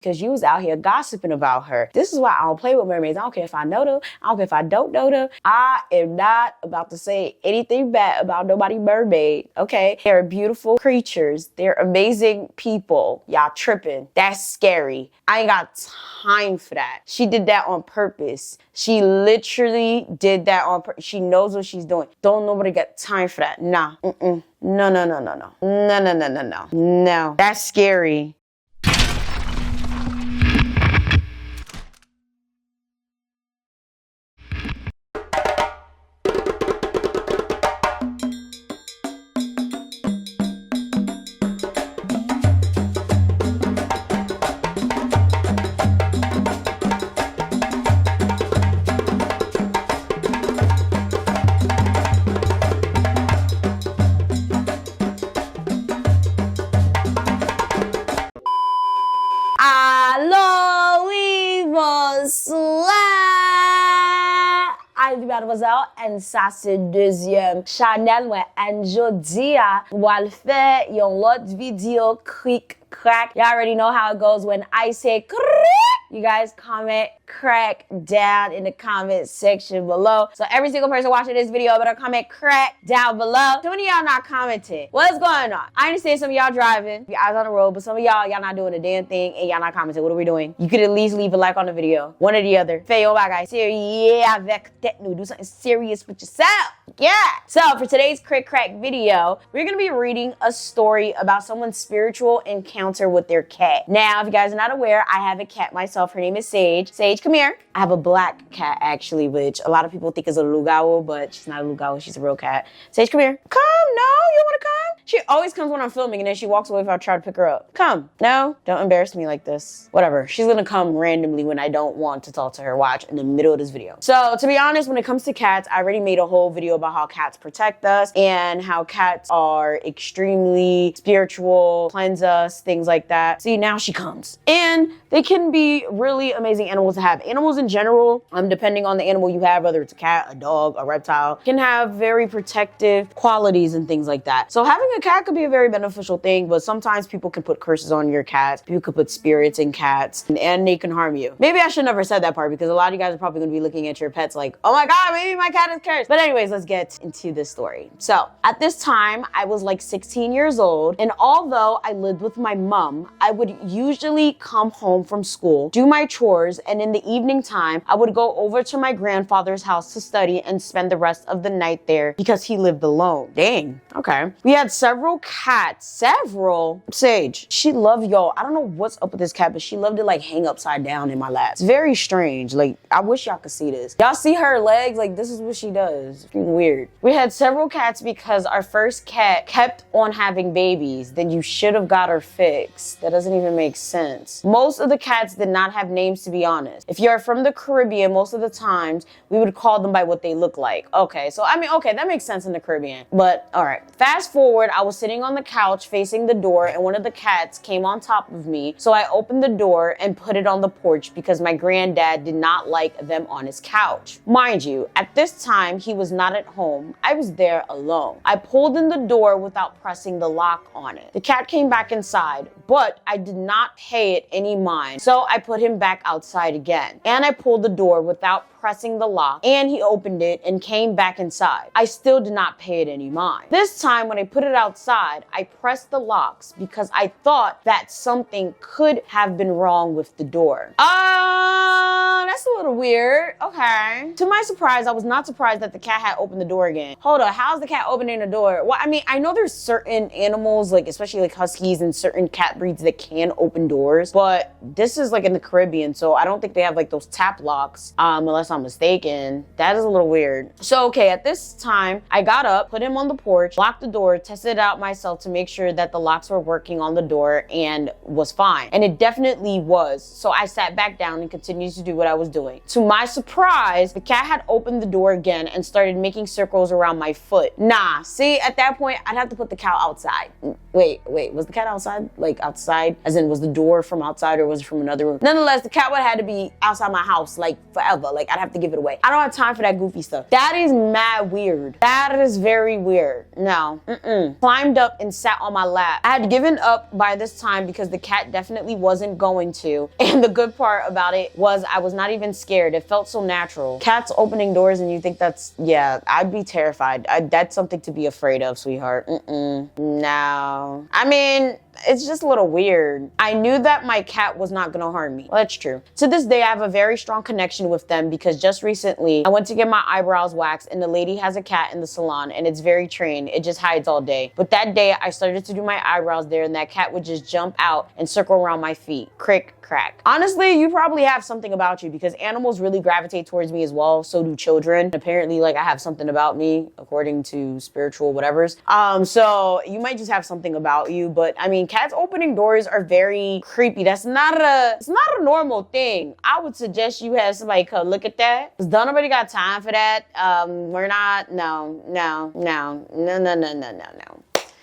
because you was out here gossiping about her. This is why I don't play with mermaids. I don't care if I know them. I don't care if I don't know them. I am not about to say anything bad about nobody mermaid, okay? They're beautiful creatures. They're amazing people. Y'all tripping. That's scary. I ain't got time for that. She did that on purpose. She literally did that on purpose. She knows what she's doing. Don't nobody got time for that. Nah. No. No. That's scary. Mademoiselle, and ça c'est deuxième channel ouais, and jodi a wal fait yon lot video Krik. Y'all already know how it goes when I say Krik. You guys comment Krak down in the comment section below. So every single person watching this video better comment Krak down below. Too many of y'all not commenting. What's going on? I understand some of y'all driving, your eyes on the road, but some of y'all not doing a damn thing and y'all not commenting. What are we doing? You could at least leave a like on the video. One or the other. Fais yo bagay sérieux avec tête nous. Do something serious with yourself. Yeah. So for today's KrikKrak video, we're gonna be reading a story about someone's spiritual encounter with their cat. Now, if you guys are not aware, I have a cat myself. Her name is Sage. Sage, come here. I have a black cat actually, which a lot of people think is a lugao, but she's not a lugao. She's a real cat. Sage, come here. Come. No, you want to come? She always comes when I'm filming, and then she walks away if I try to pick her up. Come. No, don't embarrass me like this. Whatever. She's gonna come randomly when I don't want to talk to her. Watch in the middle of this video. So to be honest, when it comes to cats, I already made a whole video about how cats protect us and how cats are extremely spiritual, cleanse us, things like that. See, now she comes. And they can be really amazing animals to have. Animals in general, depending on the animal you have, whether it's a cat, a dog, a reptile, can have very protective qualities and things like that. So having a cat could be a very beneficial thing, but sometimes people can put curses on your cats. People could put spirits in cats, and they can harm you. Maybe I should never said that part because a lot of you guys are probably gonna be looking at your pets like, oh my God, maybe my cat is cursed. But anyways, let's get into this story. So at this time, I was like 16 years old, and although I lived with my mom, I would usually come home from school, do my chores, and in the evening time, I would go over to my grandfather's house to study and spend the rest of the night there because he lived alone. Dang, okay. We had several cats, Sage, she loved y'all. I don't know what's up with this cat, but she loved to like hang upside down in my lap. It's very strange. Like, I wish y'all could see this. Y'all see her legs? Like, this is what she does. It's weird. We had several cats because our first cat kept on having babies. Then you should have got her fixed. That doesn't even make sense. Most of the cats did not have names, to be honest. If you're from the Caribbean, most of the times we would call them by what they look like. Okay, so I mean, okay, that makes sense in the Caribbean. But all right, fast forward, I was sitting on the couch facing the door and one of the cats came on top of me. So I opened the door and put it on the porch because my granddad did not like them on his couch. Mind you, at this time, he was not at home. I was there alone. I pulled in the door without pressing the lock on it. The cat came back inside, but I did not pay it any mind. So I put him back outside again. And I pulled the door without pressing the lock, and he opened it and came back inside. I still did not pay it any mind. This time when I put it outside, I pressed the locks because I thought that something could have been wrong with the door. That's a little weird. Okay. To my surprise, I was not surprised that the cat had opened the door again. Hold on, how's the cat opening the door? Well, I mean, I know there's certain animals, like especially like huskies and certain cat breeds that can open doors, but this is like in the Caribbean, so I don't think they have like those tap locks, unless I'm mistaken. That is a little weird. So, okay, at this time, I got up, put him on the porch, locked the door, tested it out myself to make sure that the locks were working on the door and was fine. And it definitely was. So I sat back down and continued to do what I was was doing. To my surprise, the cat had opened the door again and started making circles around my foot. Nah, see, at that point, I'd have to put the cow outside. Wait, was the cat outside? Like outside? As in, was the door from outside or was it from another room? Nonetheless, the cat would have had to be outside my house, like forever. Like I'd have to give it away. I don't have time for that goofy stuff. That is mad weird. That is very weird. No, Climbed up and sat on my lap. I had given up by this time because the cat definitely wasn't going to. And the good part about it was I was not even scared. It felt so natural. Cats opening doors and you think that's, yeah, I'd be terrified. That's something to be afraid of, sweetheart. No. I mean, it's just a little weird. I knew that my cat was not gonna harm me. Well, that's true. To this day, I have a very strong connection with them because just recently, I went to get my eyebrows waxed and the lady has a cat in the salon and it's very trained. It just hides all day. But that day, I started to do my eyebrows there and that cat would just jump out and circle around my feet. Krik, Krak. Honestly, you probably have something about you because animals really gravitate towards me as well. So do children. Apparently, like I have something about me according to spiritual whatevers. So you might just have something about you, but I mean, cats opening doors are very creepy. It's not a normal thing. I would suggest you have somebody come look at that. Cause don't nobody got time for that. We're not, no.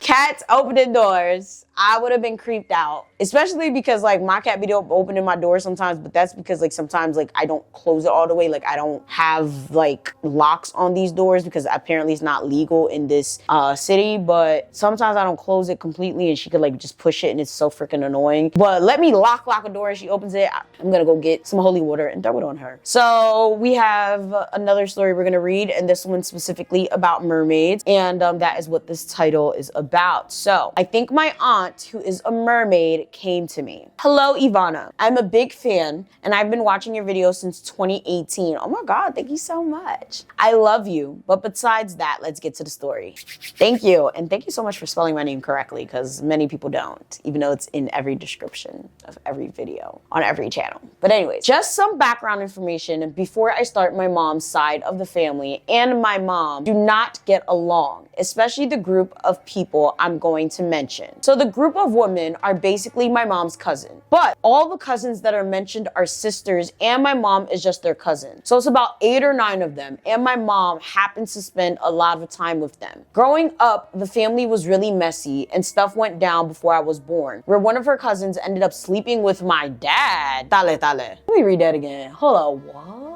Cats opening doors. I would have been creeped out, especially because like my cat be opening my door sometimes, but that's because like sometimes like I don't close it all the way. Like I don't have like locks on these doors because apparently it's not legal in this city, but sometimes I don't close it completely and she could like just push it and it's so freaking annoying. But let me lock a door and she opens it. I'm gonna go get some holy water and throw it on her. So we have another story we're gonna read, and this one specifically about mermaids, and that is what this title is about. So I think my aunt, who is a mermaid, came to me. Hello, Yvana. I'm a big fan and I've been watching your videos since 2018. Oh my God, thank you so much. I love you. But besides that, let's get to the story. Thank you. And thank you so much for spelling my name correctly because many people don't, even though it's in every description of every video on every channel. But anyways, just some background information before I start. My mom's side of the family and my mom do not get along, especially the group of people I'm going to mention. So the group of women are basically my mom's cousin, but all the cousins that are mentioned are sisters and my mom is just their cousin. So it's about 8 or 9 of them and my mom happens to spend a lot of time with them. Growing up, the family was really messy and stuff went down before I was born, where one of her cousins ended up sleeping with my dad. Let me read that again. Hold on, what?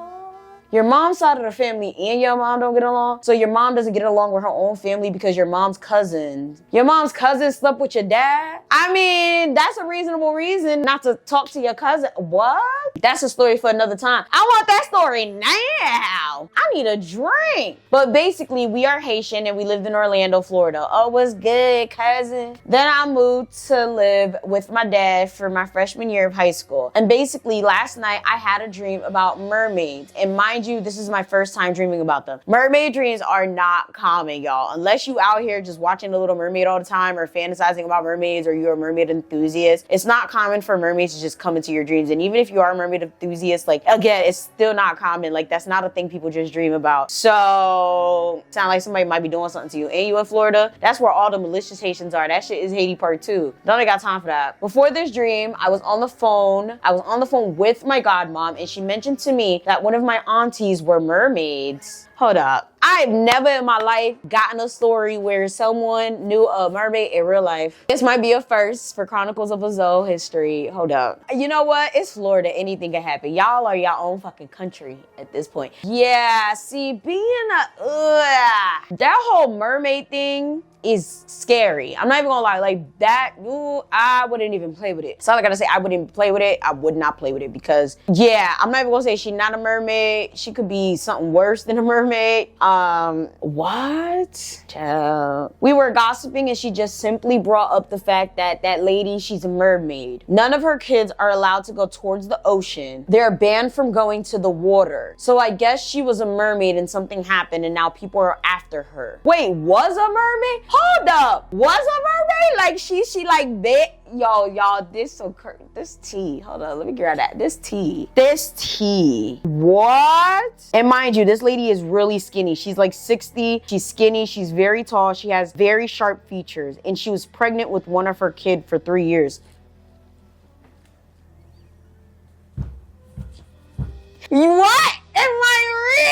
Your mom's side of the family and your mom don't get along? So your mom doesn't get along with her own family because your mom's cousin slept with your dad? I mean, that's a reasonable reason not to talk to your cousin. What? That's a story for another time. I want that story now. I need a drink. But basically, we are Haitian and we lived in Orlando, Florida. Oh, what's good, cousin? Then I moved to live with my dad for my freshman year of high school. And basically, last night, I had a dream about mermaids. And mind you, this is my first time dreaming about them. Mermaid dreams are not common, y'all. Unless you out here just watching The Little Mermaid all the time or fantasizing about mermaids or you're a mermaid enthusiast, it's not common for mermaids to just come into your dreams. And even if you are a mermaid enthusiast, like, again, it's still not common. Like, that's not a thing people just dream about. So, sound like somebody might be doing something to you. And you in Florida, that's where all the malicious Haitians are. That shit is Haiti part 2. Don't got time for that. Before this dream, I was on the phone with my godmom, and she mentioned to me that one of my aunties were mermaids. Hold up. I've never in my life gotten a story where someone knew a mermaid in real life. This might be a first for Chronicles of a Zoe history. Hold up. You know what? It's Florida. Anything can happen. Y'all are your own fucking country at this point. Yeah, see, that whole mermaid thing is scary. I'm not even gonna lie, like that, I wouldn't even play with it. That's all I gotta say. I wouldn't play with it. I would not play with it because, yeah, I'm not even gonna say she's not a mermaid. She could be something worse than a mermaid. What? Child. We were gossiping and she just simply brought up the fact that that lady, she's a mermaid. None of her kids are allowed to go towards the ocean. They're banned from going to the water. So I guess she was a mermaid and something happened and now people are after her. Wait, was a mermaid? Hold up. Was a mermaid? Like she like bit? Y'all, this so crazy. This tea. Hold on, let me grab that. This tea. What? And mind you, this lady is really skinny. She's like 60. She's skinny. She's very tall. She has very sharp features. And she was pregnant with one of her kids for 3 years. What am I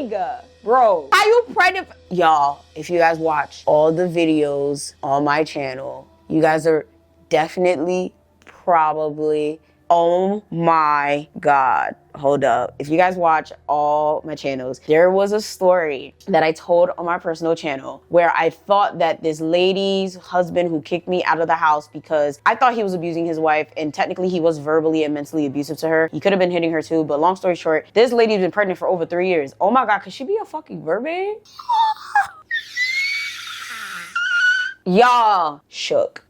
reading? Bro, are you pregnant? Y'all, if you guys watch all the videos on my channel, you guys are definitely, probably, oh my God. Hold up. If you guys watch all my channels, there was a story that I told on my personal channel where I thought that this lady's husband who kicked me out of the house because I thought he was abusing his wife, and technically he was verbally and mentally abusive to her. He could have been hitting her too, but long story short, this lady's been pregnant for over 3 years. Oh my God, could she be a fucking mermaid? Y'all, shook.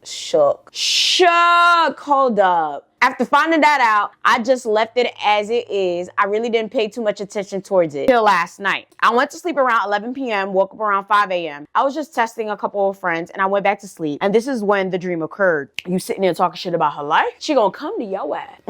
Hold up. After finding that out, I just left it as it is. I really didn't pay too much attention towards it till last night. I went to sleep around 11 p.m., woke up around 5 a.m. I was just testing a couple of friends and I went back to sleep. And this is when the dream occurred. You sitting there talking shit about her life? She gonna come to your ass.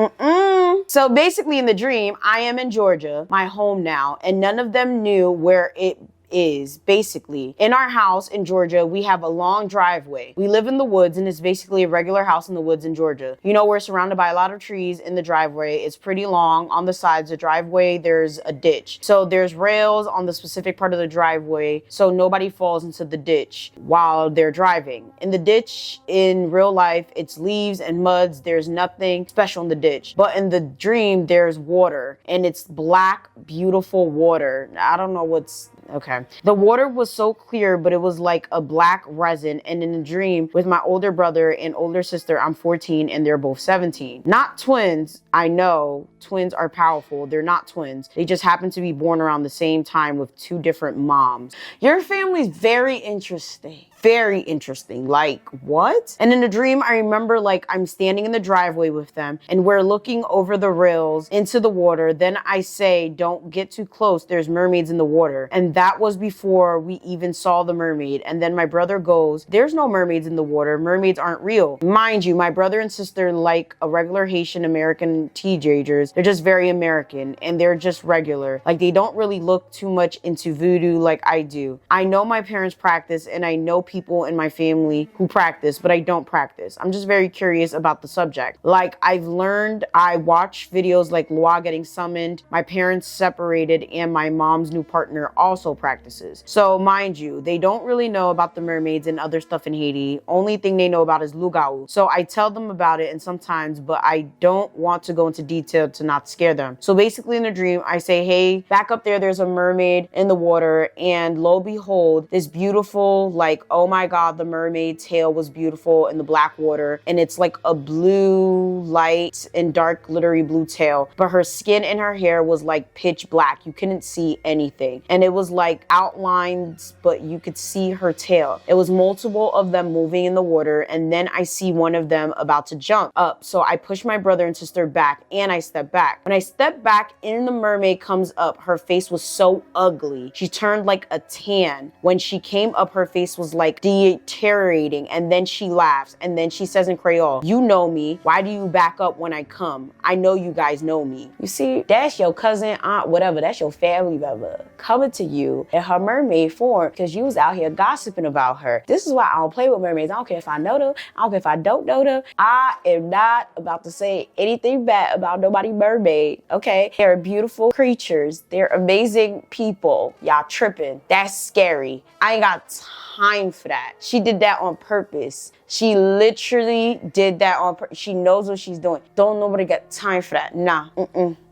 So basically in the dream, I am in Georgia, my home now, and none of them knew where it is. Basically, in our house in Georgia, we have a long driveway. We live in the woods, and it's basically a regular house in the woods in Georgia. You know, we're surrounded by a lot of trees in the driveway. It's pretty long. On the sides of the driveway, there's a ditch. So there's rails on the specific part of the driveway so nobody falls into the ditch while they're driving. In the ditch, in real life, it's leaves and muds. There's nothing special in the ditch. But in the dream, there's water, and it's black, beautiful water. I don't know what's... Okay. The water was so clear, but it was like a black resin. And in the dream, with my older brother and older sister, I'm 14 and they're both 17. Not twins. I know twins are powerful. They're not twins. They just happen to be born around the same time with two different moms. Your family's very interesting. Very interesting. Like, what? And in the dream, I remember like I'm standing in the driveway with them and we're looking over the rails into the water. Then I say, don't get too close. There's mermaids in the water. And that was before we even saw the mermaid. And then my brother goes, there's no mermaids in the water. Mermaids aren't real. Mind you, my brother and sister, like a regular Haitian American teenagers, they're just very American and they're just regular. Like, they don't really look too much into voodoo like I do. I know my parents practice and I know people in my family who practice, but I don't practice. I'm just very curious about the subject. Like, I've learned, I watch videos like Loa getting summoned, my parents separated, and my mom's new partner also practices. So mind you, they don't really know about the mermaids and other stuff in Haiti. Only thing they know about is Lugao. So I tell them about it and sometimes, but I don't want to go into detail to not scare them. So basically in the dream, I say, hey, back up there's a mermaid in the water, and lo behold, this beautiful, like, oh my God, the mermaid tail was beautiful in the black water, and it's like a blue light and dark glittery blue tail, but her skin and her hair was like pitch black. You couldn't see anything, and it was like outlines, but you could see her tail. It was multiple of them moving in the water, and then I see one of them about to jump up, so I push my brother and sister back and I step back. When I step back and the mermaid comes up, her face was so ugly. She turned like a tan. When she came up, her face was like deteriorating, and then she laughs, and then she says in Creole, you know me, why do you back up when I come? I know you guys know me. You see, that's your cousin, aunt, whatever, that's your family member coming to you in her mermaid form because you was out here gossiping about her. This is why I don't play with mermaids. I don't care if I know them, I don't care if I don't know them. I am not about to say anything bad about nobody mermaid, okay? They're beautiful creatures. They're amazing people. Y'all tripping. That's scary. I ain't got time for that. She did that on purpose. She literally did that on purpose. She knows what she's doing. Don't nobody got time for that. Nah.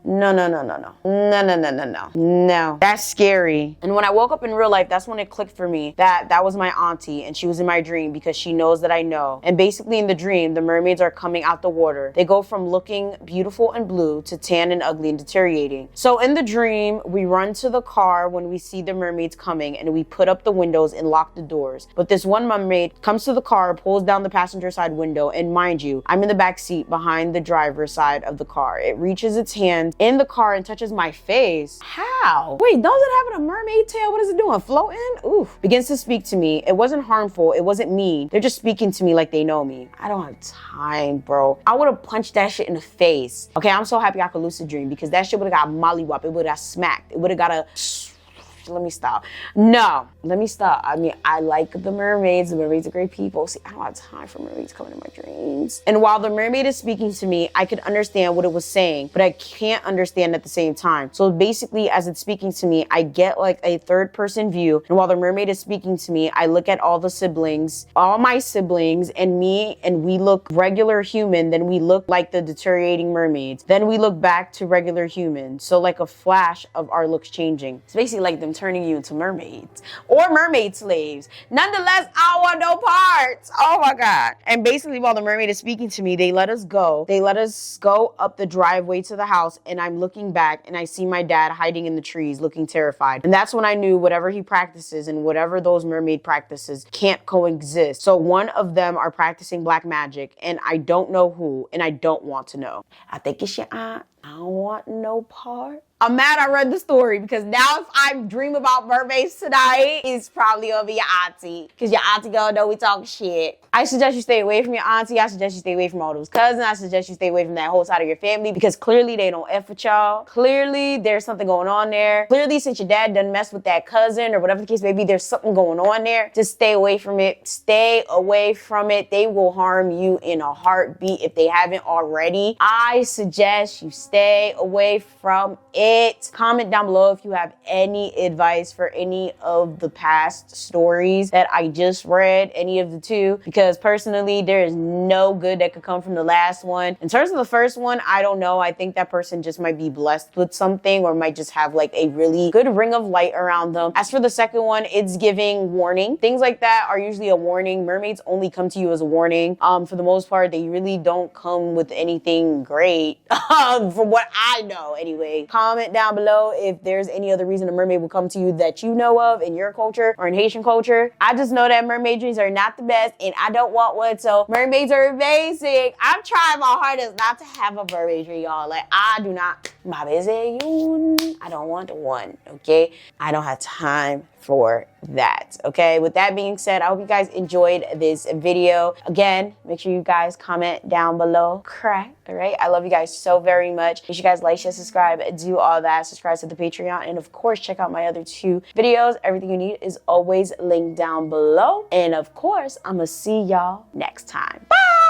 No. That's scary. And when I woke up in real life, that's when it clicked for me that that was my auntie and she was in my dream because she knows that I know. And basically in the dream, the mermaids are coming out the water. They go from looking beautiful and blue to tan and ugly and deteriorating. So in the dream, we run to the car when we see the mermaids coming and we put up the windows and lock the doors. But this one mermaid comes to the car, pulls down the passenger side window, and mind you, I'm in the back seat behind the driver's side of the car. It reaches its hand in the car and touches my face. How? Wait, those that having a mermaid tail, what is it doing? Floating? Oof. Begins to speak to me. It wasn't harmful. It wasn't mean. They're just speaking to me like they know me. I don't have time, bro. I would have punched that shit in the face. Okay, I'm so happy I could lucid dream because that shit would have got mollywop. It would have got smacked. It would have got a let me stop. No, let me stop. I mean, I like the mermaids. The mermaids are great people. See, I don't have time for mermaids coming in my dreams. And while the mermaid is speaking to me, I could understand what it was saying, but I can't understand at the same time. So basically, as it's speaking to me, I get like a third person view. And while the mermaid is speaking to me, I look at all the siblings, all my siblings and me, and we look regular human. Then we look like the deteriorating mermaids. Then we look back to regular humans. So like a flash of our looks changing. It's basically like them turning you into mermaids or mermaid slaves. Nonetheless, I want no parts. Oh my God. And basically while the mermaid is speaking to me, they let us go. They let us go up the driveway to the house, and I'm looking back and I see my dad hiding in the trees looking terrified. And that's when I knew whatever he practices and whatever those mermaid practices can't coexist. So one of them are practicing black magic, and I don't know who, and I don't want to know. I think it's your aunt. I don't want no part. I'm mad I read the story, because now if I dream about mermaids tonight, it's probably gonna be your auntie, because your auntie gonna know we talking shit. I suggest you stay away from your auntie. I suggest you stay away from all those cousins. I suggest you stay away from that whole side of your family, because clearly they don't F with y'all. Clearly there's something going on there. Clearly, since your dad done mess with that cousin or whatever the case may be, there's something going on there. Just stay away from it. Stay away from it. They will harm you in a heartbeat if they haven't already. I suggest you stay away from it. Comment down below if you have any advice for any of the past stories that I just read, any of the two, because personally, there is no good that could come from the last one. In terms of the first one, I don't know. I think that person just might be blessed with something, or might just have like a really good ring of light around them. As for the second one, it's giving warning. Things like that are usually a warning. Mermaids only come to you as a warning. For the most part, they really don't come with anything great, from what I know anyway. Comment down below if there's any other reason a mermaid will come to you that you know of in your culture or in Haitian culture. I just know that mermaid dreams are not the best, and I don't want one, so mermaids are amazing. I'm trying my hardest not to have a mermaid dream, y'all. Like, I do not, I don't want one, okay? I don't have time for that, okay? With that being said, I hope you guys enjoyed this video. Again, make sure you guys comment down below. Krak, all right? I love you guys so very much. Make sure you guys like, share, subscribe, do all that. Subscribe to the Patreon, and of course, check out my other 2 videos. Everything you need is always linked down below. And of course, I'm gonna see y'all next time. Bye!